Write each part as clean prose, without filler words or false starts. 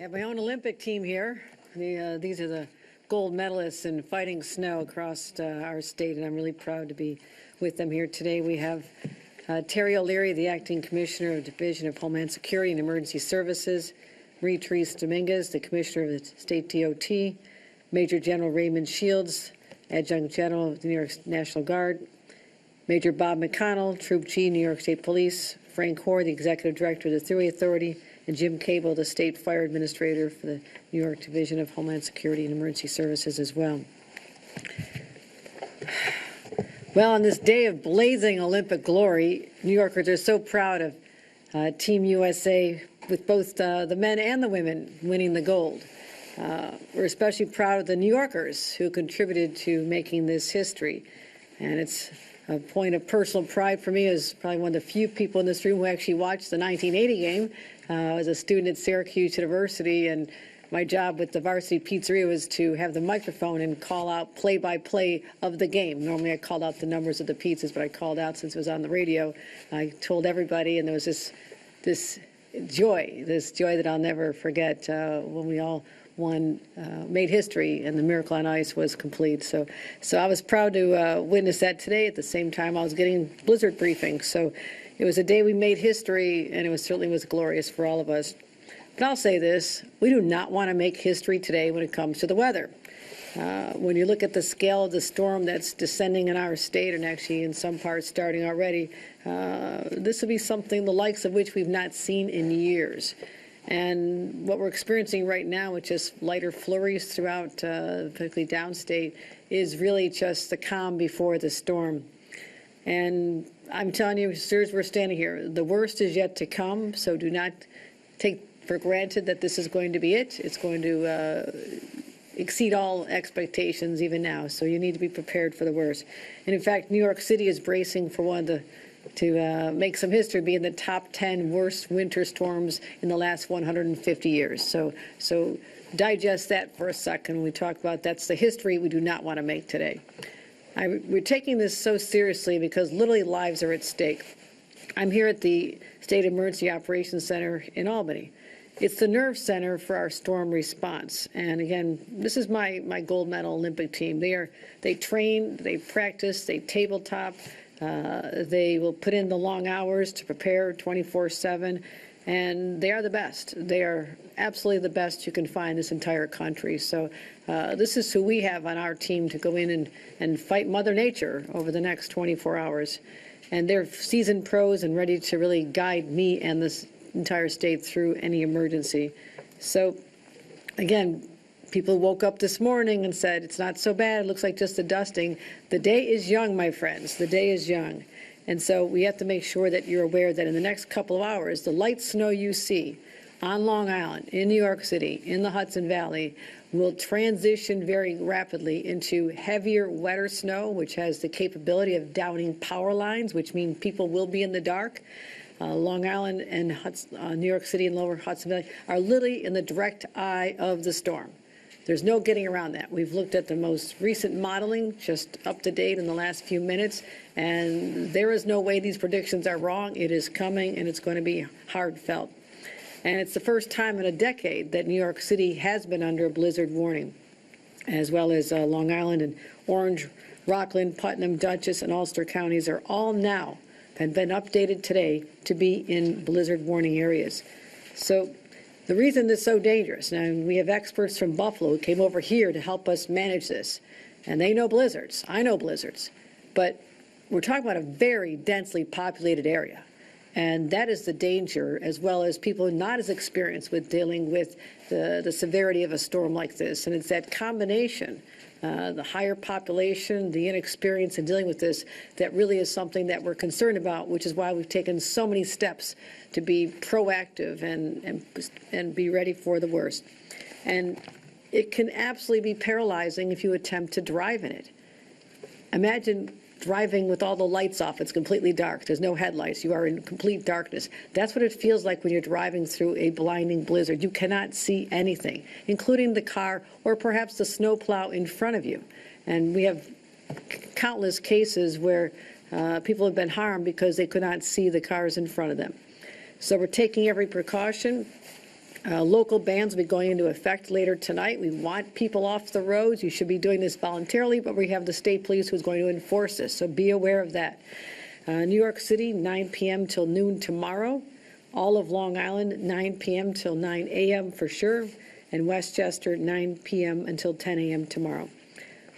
have my own Olympic team here. These are the gold medalists in fighting snow across our state, and I'm really proud to be with them here today. We have Terry O'Leary, the Acting Commissioner of Division of Homeland Security and Emergency Services, Marie-Therese Dominguez, the Commissioner of the State DOT, Major General Raymond Shields, Adjunct General of the New York National Guard, Major Bob McConnell, Troop G, New York State Police, Frank Hoare, the Executive Director of the Thruway Authority, and Jim Cable, the State Fire Administrator for the New York Division of Homeland Security and Emergency Services as well. Well, on this day of blazing Olympic glory, New Yorkers are so proud of Team USA, with both the men and the women winning the gold. We're especially proud of the New Yorkers who contributed to making this history. And it's a point of personal pride for me as probably one of the few people in this room who actually watched the 1980 game. I was a student at Syracuse University, and my job with the Varsity Pizzeria was to have the microphone and call out play-by-play of the game. Normally I called out the numbers of the pizzas, but I called out since it was on the radio. I told everybody, and there was this joy that I'll never forget when we all made history and the Miracle on Ice was complete. So I was proud to witness that today. At the same time, I was getting blizzard briefings. So it was a day we made history, and it certainly was glorious for all of us. But I'll say this, we do not want to make history today when it comes to the weather. When you look at the scale of the storm that's descending in our state, and actually in some parts starting already, this will be something the likes of which we've not seen in years. And what we're experiencing right now with just lighter flurries throughout, particularly downstate, is really just the calm before the storm. And I'm telling you, sirs, we're standing here. The worst is yet to come, so do not take for granted that this is going to be it. It's going to exceed all expectations even now, so you need to be prepared for the worst. And in fact, New York City is bracing for to make some history, be in the top 10 worst winter storms in the last 150 years. So digest that for a second. We talk about that's the history we do not want to make today. We're taking this so seriously because literally lives are at stake. I'm here at the State Emergency Operations Center in Albany. It's the nerve center for our storm response. And again, this is my gold medal Olympic team. They train, they practice, they tabletop. They will put in the long hours to prepare 24/7, and they are the best. They are absolutely the best you can find in this entire country. So this is who we have on our team to go in and fight Mother Nature over the next 24 hours. And they're seasoned pros and ready to really guide me and this entire state through any emergency. So again, people woke up this morning and said, it's not so bad, it looks like just a dusting. The day is young, my friends, the day is young. And so we have to make sure that you're aware that in the next couple of hours, the light snow you see on Long Island, in New York City, in the Hudson Valley, will transition very rapidly into heavier, wetter snow, which has the capability of downing power lines, which means people will be in the dark. Long Island and New York City and lower Hudson Valley are literally in the direct eye of the storm. There's no getting around that. We've looked at the most recent modeling, just up to date in the last few minutes, and there is no way these predictions are wrong. It is coming, and it's going to be hard felt. And it's the first time in a decade that New York City has been under a blizzard warning, as well as Long Island and Orange, Rockland, Putnam, Dutchess, and Ulster counties are all now and been updated today to be in blizzard warning areas. So the reason this is so dangerous, now we have experts from Buffalo who came over here to help us manage this, and they know blizzards. I know blizzards, but we're talking about a very densely populated area. And that is the danger, as well as people not as experienced with dealing with the severity of a storm like this. And it's that combination, the higher population, the inexperience in dealing with this, that really is something that we're concerned about, which is why we've taken so many steps to be proactive and be ready for the worst. And it can absolutely be paralyzing if you attempt to drive in it. Imagine driving with all the lights off. It's completely dark. There's no headlights. You are in complete darkness. That's what it feels like when you're driving through a blinding blizzard. You cannot see anything, including the car or perhaps the snowplow in front of you. And we have countless cases where people have been harmed because they could not see the cars in front of them. So we're taking every precaution. Local bans will be going into effect later tonight. We want people off the roads. You should be doing this voluntarily, but we have the state police who's going to enforce this, so be aware of that. New York City, 9 p.m. till noon tomorrow. All of Long Island, 9 p.m. till 9 a.m. for sure. And Westchester, 9 p.m. until 10 a.m. tomorrow.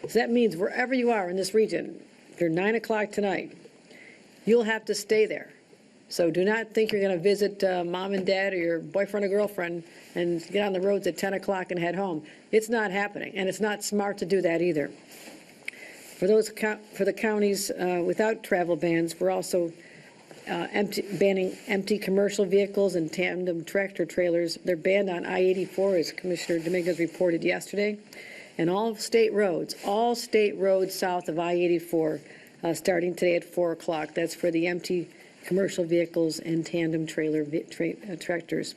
So that means wherever you are in this region, if you're 9 o'clock tonight, you'll have to stay there. So do not think you're going to visit mom and dad or your boyfriend or girlfriend and get on the roads at 10 o'clock and head home. It's not happening, and it's not smart to do that either. For the counties without travel bans, we're also banning empty commercial vehicles and tandem tractor trailers. They're banned on I-84, as Commissioner Dominguez reported yesterday, and all state roads south of I-84, starting today at 4 o'clock. That's for the empty commercial vehicles and tandem trailer tractors.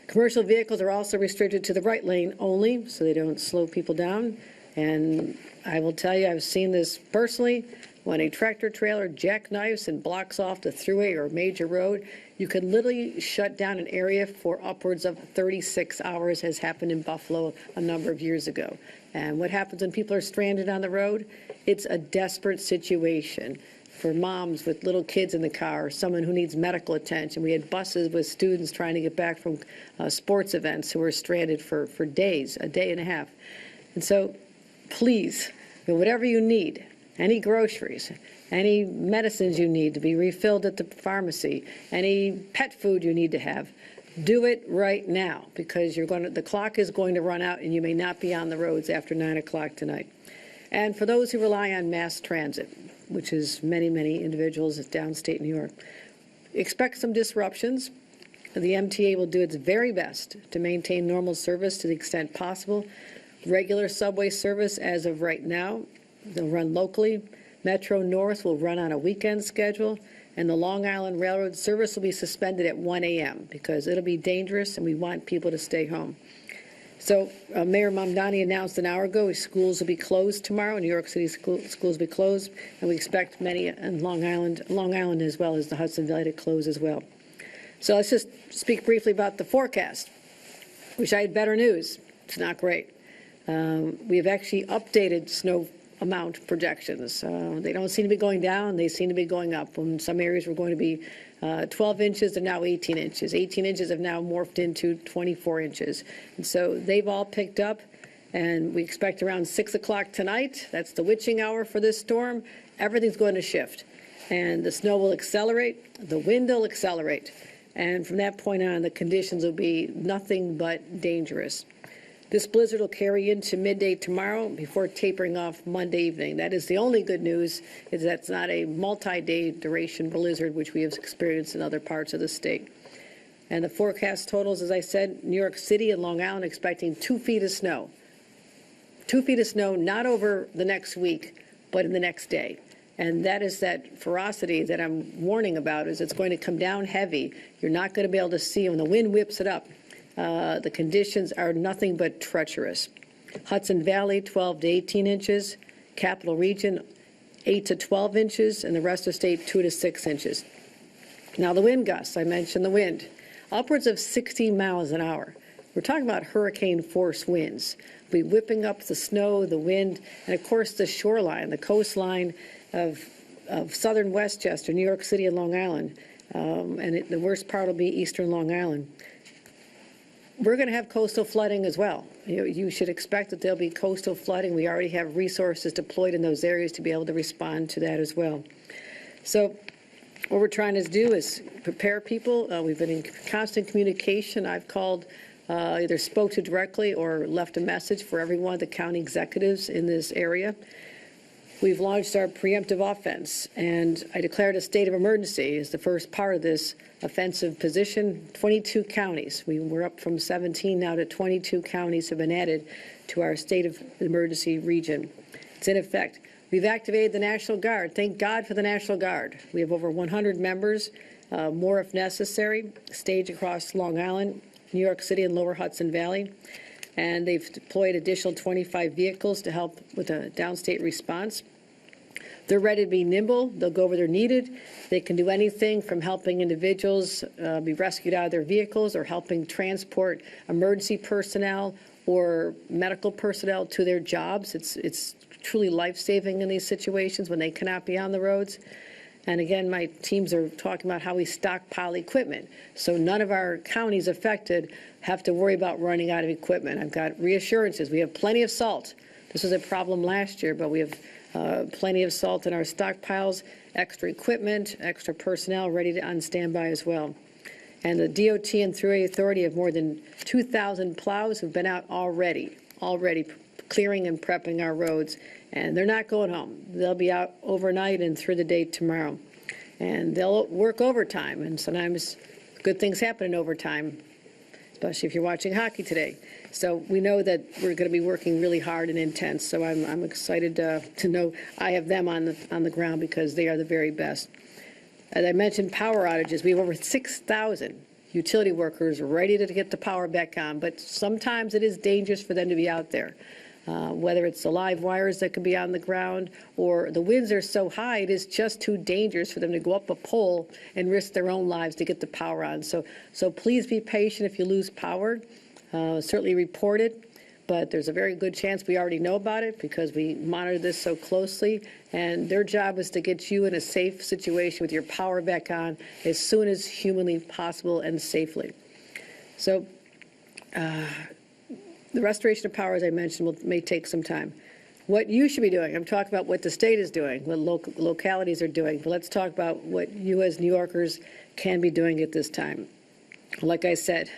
Commercial vehicles are also restricted to the right lane only, so they don't slow people down. And I will tell you, I've seen this personally. When a tractor trailer jackknifes and blocks off the thruway or major road, you could literally shut down an area for upwards of 36 hours, has happened in Buffalo a number of years ago. And what happens when people are stranded on the road? It's a desperate situation for moms with little kids in the car, or someone who needs medical attention. We had buses with students trying to get back from sports events who were stranded for days, a day and a half. And so please, whatever you need, any groceries, any medicines you need to be refilled at the pharmacy, any pet food you need to have, do it right now, because the clock is going to run out and you may not be on the roads after 9 o'clock tonight. And for those who rely on mass transit, which is many, many individuals at downstate New York, expect some disruptions. The MTA will do its very best to maintain normal service to the extent possible. Regular subway service as of right now, they'll run locally. Metro North will run on a weekend schedule, and the Long Island Railroad service will be suspended at 1 a.m. because it'll be dangerous and we want people to stay home. So Mayor Mamdani announced an hour ago schools will be closed tomorrow. New York City schools will be closed, and we expect many in Long Island as well as the Hudson Valley to close as well. So let's just speak briefly about the forecast. Wish I had better news. It's not great. We have actually updated snow amount projections. They don't seem to be going down. They seem to be going up. In some areas we're going to be 12 inches, they're now 18 inches. 18 inches have now morphed into 24 inches. And so they've all picked up, and we expect around 6 o'clock tonight, that's the witching hour for this storm, everything's going to shift. And the snow will accelerate, the wind will accelerate, and from that point on, the conditions will be nothing but dangerous. This blizzard will carry into midday tomorrow before tapering off Monday evening. That is the only good news, is that's not a multi-day duration blizzard, which we have experienced in other parts of the state. And the forecast totals, as I said, New York City and Long Island expecting 2 feet of snow. 2 feet of snow, not over the next week, but in the next day. And that is that ferocity that I'm warning about, is it's going to come down heavy. You're not going to be able to see when the wind whips it up. The conditions are nothing but treacherous. Hudson Valley, 12 to 18 inches. Capital Region, 8 to 12 inches. And the rest of the state, 2 to 6 inches. Now the wind gusts, I mentioned the wind. Upwards of 60 miles an hour. We're talking about hurricane force winds. We'll be whipping up the snow, the wind, and of course the shoreline, the coastline of southern Westchester, New York City and Long Island. The worst part will be eastern Long Island. We're going to have coastal flooding as well. You should expect that there'll be coastal flooding. We already have resources deployed in those areas to be able to respond to that as well. So what we're trying to do is prepare people. We've been in constant communication. I've called, either spoke to directly or left a message for every one of the county executives in this area. We've launched our preemptive offense, and I declared a state of emergency as the first part of this offensive position. 22 counties. We're up from 17 now to 22 counties have been added to our state of emergency region. It's in effect. We've activated the National Guard. Thank God for the National Guard. We have over 100 members, more if necessary, staged across Long Island, New York City, and Lower Hudson Valley. And they've deployed additional 25 vehicles to help with a downstate response. they're ready to be nimble. They'll go where they're needed. They can do anything from helping individuals be rescued out of their vehicles or helping transport emergency personnel or medical personnel to their jobs. It's truly life-saving in these situations when they cannot be on the roads. And again, my teams are talking about how we stockpile equipment. So none of our counties affected have to worry about running out of equipment. I've got reassurances. We have plenty of salt. This was a problem last year, but we have plenty of salt in our stockpiles, extra equipment, extra personnel ready to on standby as well. And the DOT and Thruway Authority have more than 2,000 plows who've been out already clearing and prepping our roads. And they're not going home. They'll be out overnight and through the day tomorrow. And they'll work overtime. And sometimes good things happen in overtime, especially if you're watching hockey today. So we know that we're going to be working really hard and intense. So I'm excited to know I have them on the ground because they are the very best. As I mentioned, power outages. We have over 6,000 utility workers ready to get the power back on. But sometimes it is dangerous for them to be out there. Whether it's the live wires that could be on the ground or the winds are so high, it is just too dangerous for them to go up a pole and risk their own lives to get the power on. So please be patient if you lose power. Certainly report it, but there's a very good chance we already know about it because we monitor this so closely. And their job is to get you in a safe situation with your power back on as soon as humanly possible and safely. So, the restoration of power, as I mentioned, may take some time. What you should be doing, I'm talking about what the state is doing, what localities are doing, but let's talk about what you as New Yorkers can be doing at this time. Like I said,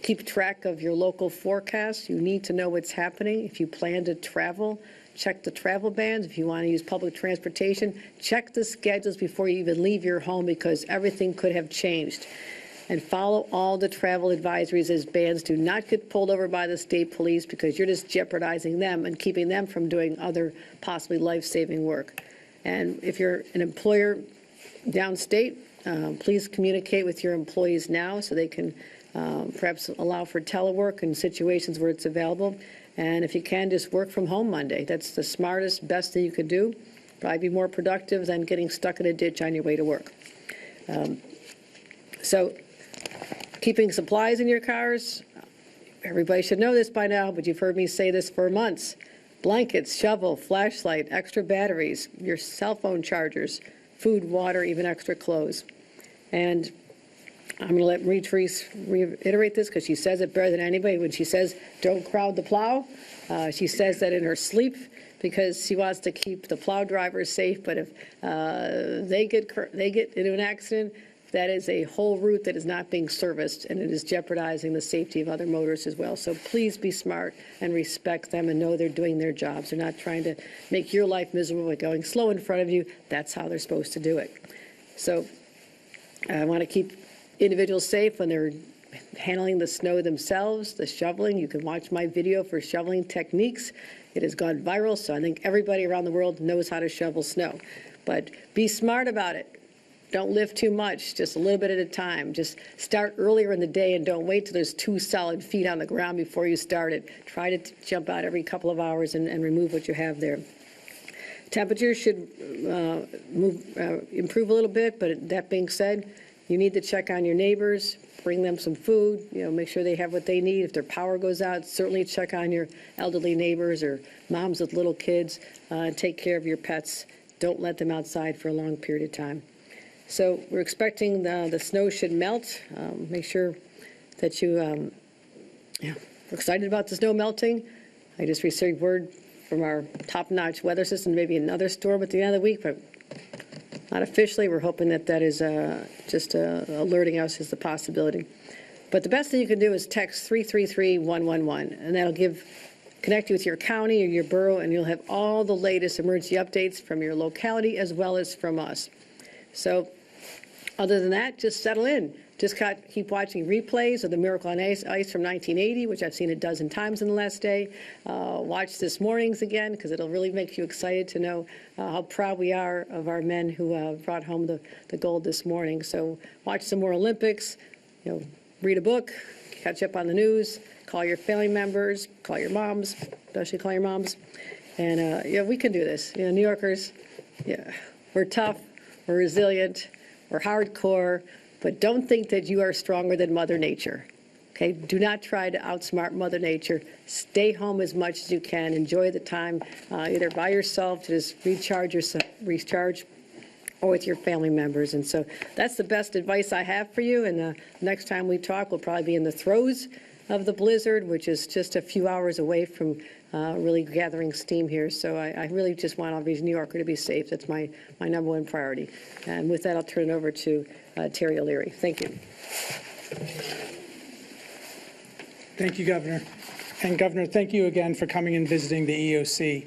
keep track of your local forecasts. You need to know what's happening. If you plan to travel, check the travel bans. If you want to use public transportation, check the schedules before you even leave your home because everything could have changed. And follow all the travel advisories as bans. Do not get pulled over by the state police because you're just jeopardizing them and keeping them from doing other possibly life-saving work. And if you're an employer downstate, please communicate with your employees now so they can perhaps allow for telework in situations where it's available. And if you can, just work from home Monday. That's the smartest, best thing you could do. Probably be more productive than getting stuck in a ditch on your way to work. So keeping supplies in your cars, everybody should know this by now, but you've heard me say this for months. Blankets, shovel, flashlight, extra batteries, your cell phone chargers, food, water, even extra clothes. And I'm going to let Marie-Therese reiterate this because she says it better than anybody. When she says, don't crowd the plow, she says that in her sleep because she wants to keep the plow drivers safe. But if they get into an accident, that is a whole route that is not being serviced, and it is jeopardizing the safety of other motorists as well. So please be smart and respect them and know they're doing their jobs. They're not trying to make your life miserable by going slow in front of you. That's how they're supposed to do it. So I want to keep individuals safe when they're handling the snow themselves, the shoveling. You can watch my video for shoveling techniques. It has gone viral, so I think everybody around the world knows how to shovel snow. But be smart about it. Don't lift too much, just a little bit at a time. Just start earlier in the day and don't wait till there's 2 solid feet on the ground before you start it. Try to jump out every couple of hours and remove what you have there. Temperatures should improve a little bit, but that being said, you need to check on your neighbors, bring them some food, make sure they have what they need. If their power goes out, certainly check on your elderly neighbors or moms with little kids. Take care of your pets. Don't let them outside for a long period of time. So we're expecting the snow should melt. Make sure that we're excited about the snow melting. I just received word from our top-notch weather system, maybe another storm at the end of the week, but not officially. We're hoping that is just alerting us as the possibility. But the best thing you can do is text 333-111, and that'll connect you with your county or your borough, and you'll have all the latest emergency updates from your locality as well as from us. So other than that, just settle in. Just keep watching replays of the Miracle on Ice from 1980, which I've seen a dozen times in the last day. Watch this morning's again, because it'll really make you excited to know how proud we are of our men who brought home the gold this morning. So watch some more Olympics, read a book, catch up on the news, call your family members, call your moms, especially call your moms, And, yeah, we can do this. You know, New Yorkers, yeah, we're tough, we're resilient, we're hardcore, but don't think that you are stronger than Mother Nature. Okay, do not try to outsmart Mother Nature. Stay home as much as you can. Enjoy the time, either by yourself to just recharge, or with your family members. And so that's the best advice I have for you. And next time we talk, we'll probably be in the throes of the blizzard, which is just a few hours away from really gathering steam here. So I really just want every New Yorker to be safe. That's my number one priority. And with that, I'll turn it over to Terry O'Leary. Thank you. Thank you, Governor. And Governor, thank you again for coming and visiting the EOC.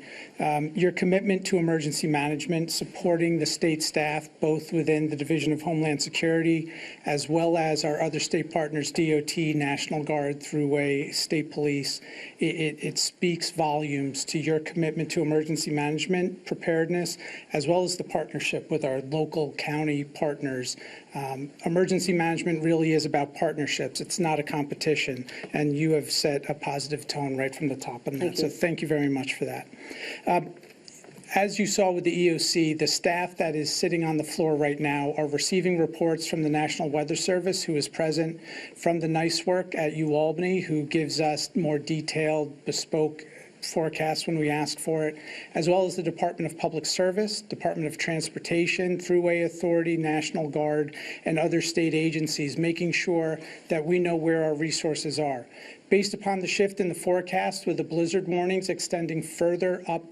Your commitment to emergency management, supporting the state staff, both within the Division of Homeland Security, as well as our other state partners, DOT, National Guard, Thruway, State Police, it speaks volumes to your commitment to emergency management preparedness, as well as the partnership with our local county partners. Emergency management really is about partnerships. It's not a competition, and you have set a positive tone right from the top on that. So thank you very much for that. As you saw with the EOC, the staff that is sitting on the floor right now are receiving reports from the National Weather Service, who is present, from the NICE work at UAlbany, who gives us more detailed, bespoke forecast when we ask for it, as well as the Department of Public Service, Department of Transportation, Thruway Authority, National Guard, and other state agencies, making sure that we know where our resources are. Based upon the shift in the forecast with the blizzard warnings extending further up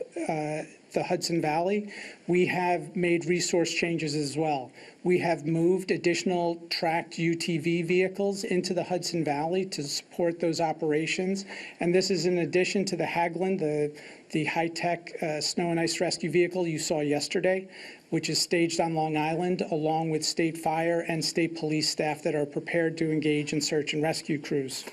the Hudson Valley, we have made resource changes as well. We have moved additional tracked UTV vehicles into the Hudson Valley to support those operations. And this is in addition to the Haglund, the high-tech snow and ice rescue vehicle you saw yesterday, which is staged on Long Island, along with state fire and state police staff that are prepared to engage in search and rescue crews.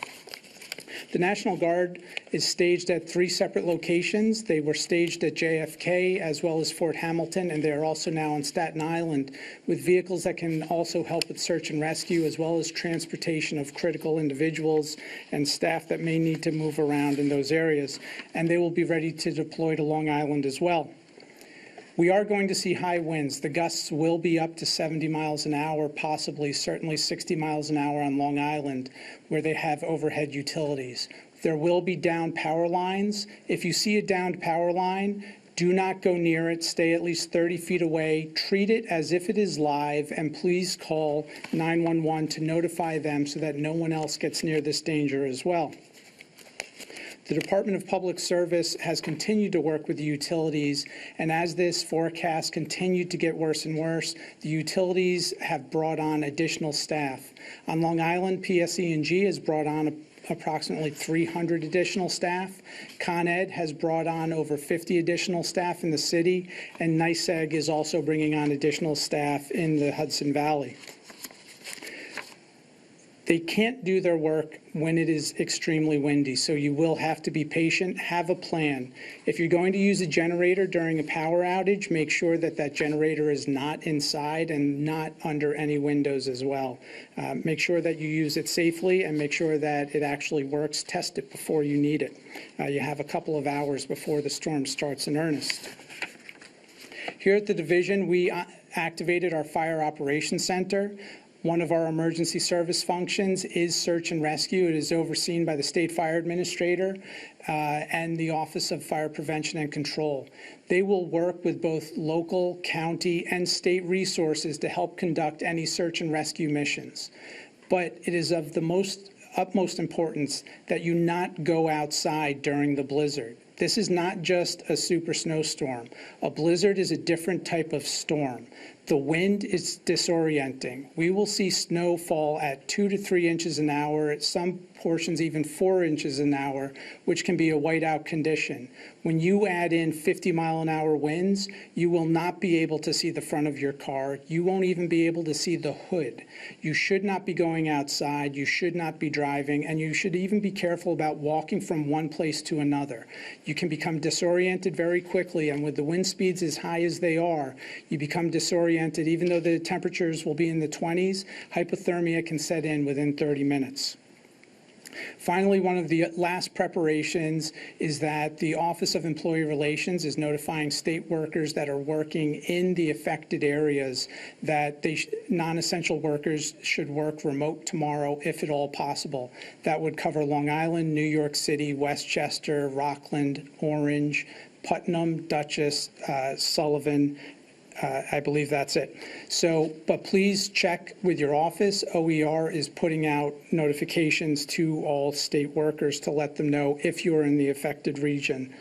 The National Guard is staged at 3 separate locations. They were staged at JFK as well as Fort Hamilton, and they are also now on Staten Island with vehicles that can also help with search and rescue, as well as transportation of critical individuals and staff that may need to move around in those areas. And they will be ready to deploy to Long Island as well. We are going to see high winds. The gusts will be up to 70 miles an hour, possibly, certainly 60 miles an hour on Long Island, where they have overhead utilities. There will be downed power lines. If you see a downed power line, do not go near it. Stay at least 30 feet away. Treat it as if it is live, and please call 911 to notify them so that no one else gets near this danger as well. The Department of Public Service has continued to work with the utilities, and as this forecast continued to get worse and worse, the utilities have brought on additional staff. On Long Island, PSE&G has brought on approximately 300 additional staff. Con Ed has brought on over 50 additional staff in the city, and NYSEG is also bringing on additional staff in the Hudson Valley. They can't do their work when it is extremely windy, so you will have to be patient. Have a plan. If you're going to use a generator during a power outage, make sure that that generator is not inside and not under any windows as well. Make sure that you use it safely and make sure that it actually works. Test it before you need it. You have a couple of hours before the storm starts in earnest. Here at the division, we activated our Fire Operations Center. One of our emergency service functions is search and rescue. It is overseen by the State Fire Administrator and the Office of Fire Prevention and Control. They will work with both local, county, and state resources to help conduct any search and rescue missions. But it is of the utmost importance that you not go outside during the blizzard. This is not just a super snowstorm. A blizzard is a different type of storm. The wind is disorienting. We will see snow fall at 2 to 3 inches an hour, at some portions even 4 inches an hour, which can be a whiteout condition. When you add in 50-mile-an-hour winds, you will not be able to see the front of your car. You won't even be able to see the hood. You should not be going outside. You should not be driving, and you should even be careful about walking from one place to another. You can become disoriented very quickly, and with the wind speeds as high as they are, you become disoriented. Even though the temperatures will be in the 20s, hypothermia can set in within 30 minutes. Finally, one of the last preparations is that the Office of Employee Relations is notifying state workers that are working in the affected areas that non-essential workers should work remote tomorrow, if at all possible. That would cover Long Island, New York City, Westchester, Rockland, Orange, Putnam, Dutchess, Sullivan. I believe that's it. So, but please check with your office. OER is putting out notifications to all state workers to let them know if you're in the affected region.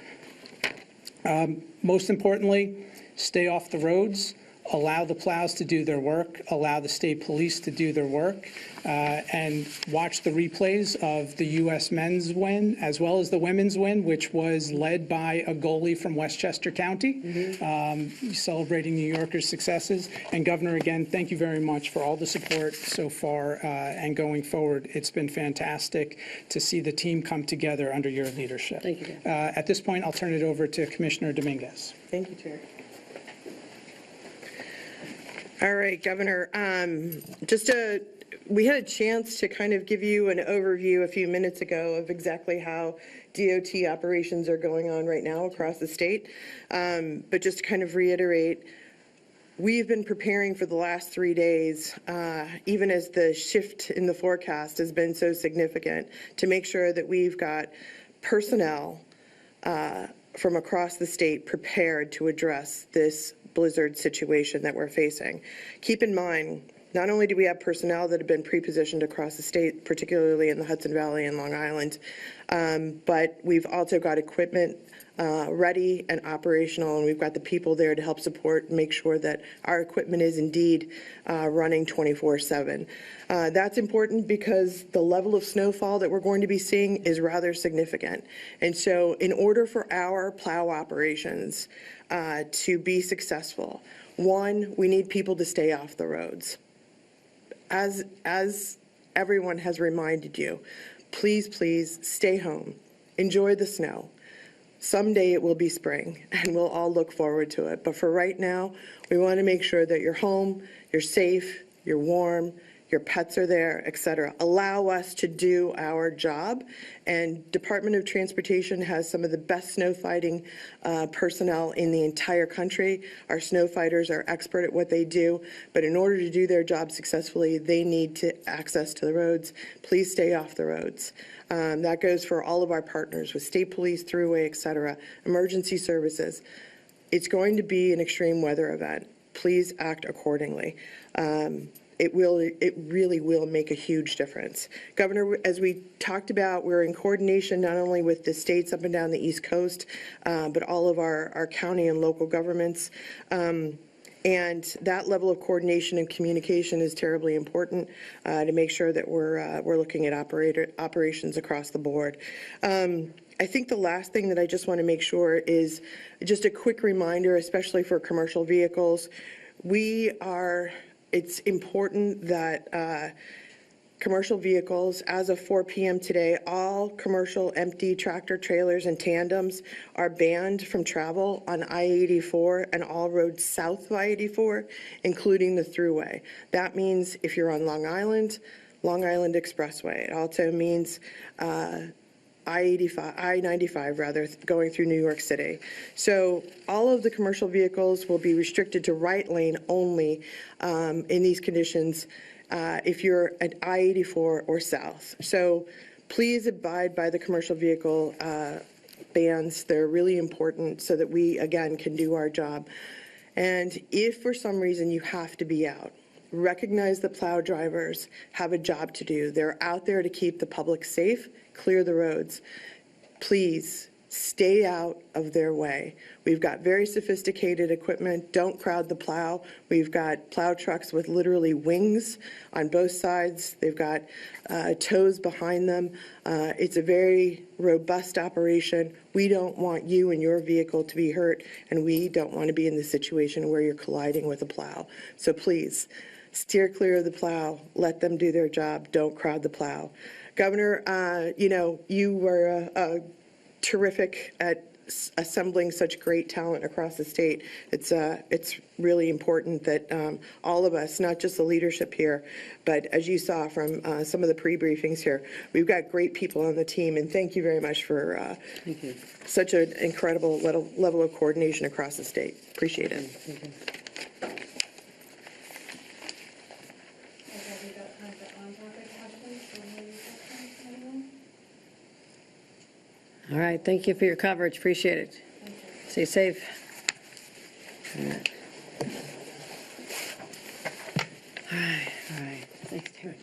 Most importantly, stay off the roads, allow the plows to do their work, allow the state police to do their work, and watch the replays of the U.S. men's win as well as the women's win, which was led by a goalie from Westchester County, celebrating New Yorkers' successes. And Governor, again, thank you very much for all the support so far and going forward. It's been fantastic to see the team come together under your leadership. Thank you, At this point, I'll turn it over to Commissioner Dominguez. Thank you, Chair. All right, Governor, we had a chance to kind of give you an overview a few minutes ago of exactly how DOT operations are going on right now across the state. But just to kind of reiterate, we've been preparing for the last 3 days, even as the shift in the forecast has been so significant, to make sure that we've got personnel from across the state prepared to address this blizzard situation that we're facing. Keep in mind, not only do we have personnel that have been pre-positioned across the state, particularly in the Hudson Valley and Long Island, but we've also got equipment ready and operational, and we've got the people there to help support and make sure that our equipment is indeed running 24/7. That's important because the level of snowfall that we're going to be seeing is rather significant. And so in order for our plow operations to be successful, one, we need people to stay off the roads. As everyone has reminded you, please, please stay home. Enjoy the snow. Someday it will be spring, and we'll all look forward to it. But for right now, we want to make sure that you're home, you're safe, you're warm, your pets are there, et cetera. Allow us to do our job. And Department of Transportation has some of the best snow fighting personnel in the entire country. Our snow fighters are expert at what they do, but in order to do their job successfully, they need access to the roads. Please stay off the roads. That goes for all of our partners with state police, thruway, et cetera, emergency services. It's going to be an extreme weather event. Please act accordingly. It really will make a huge difference. Governor, as we talked about, we're in coordination not only with the states up and down the East Coast, but all of our county and local governments. And that level of coordination and communication is terribly important to make sure that we're looking at operations across the board. I think the last thing that I just want to make sure is just a quick reminder, especially for commercial vehicles. It's important that commercial vehicles, as of 4 p.m. today, all commercial empty tractor trailers and tandems are banned from travel on I-84 and all roads south of I-84, including the thruway. That means if you're on Long Island Expressway. It also means I-95 rather, going through New York City. So all of the commercial vehicles will be restricted to right lane only in these conditions if you're at I-84 or south. So please abide by the commercial vehicle bans. They're really important so that we, again, can do our job. And if for some reason you have to be out, recognize that plow drivers have a job to do. They're out there to keep the public safe, clear the roads. Please stay out of their way. We've got very sophisticated equipment. Don't crowd the plow. We've got plow trucks with literally wings on both sides. They've got tows behind them. It's a very robust operation. We don't want you and your vehicle to be hurt, and we don't want to be in the situation where you're colliding with a plow. So please, steer clear of the plow. Let them do their job. Don't crowd the plow. Governor, you were terrific at assembling such great talent across the state. It's really important that all of us, not just the leadership here, but as you saw from some of the pre-briefings here, we've got great people on the team, and thank you very much for such an incredible level of coordination across the state. Appreciate it. All right, thank you for your coverage, appreciate it. Stay safe. All right, thanks, Terry.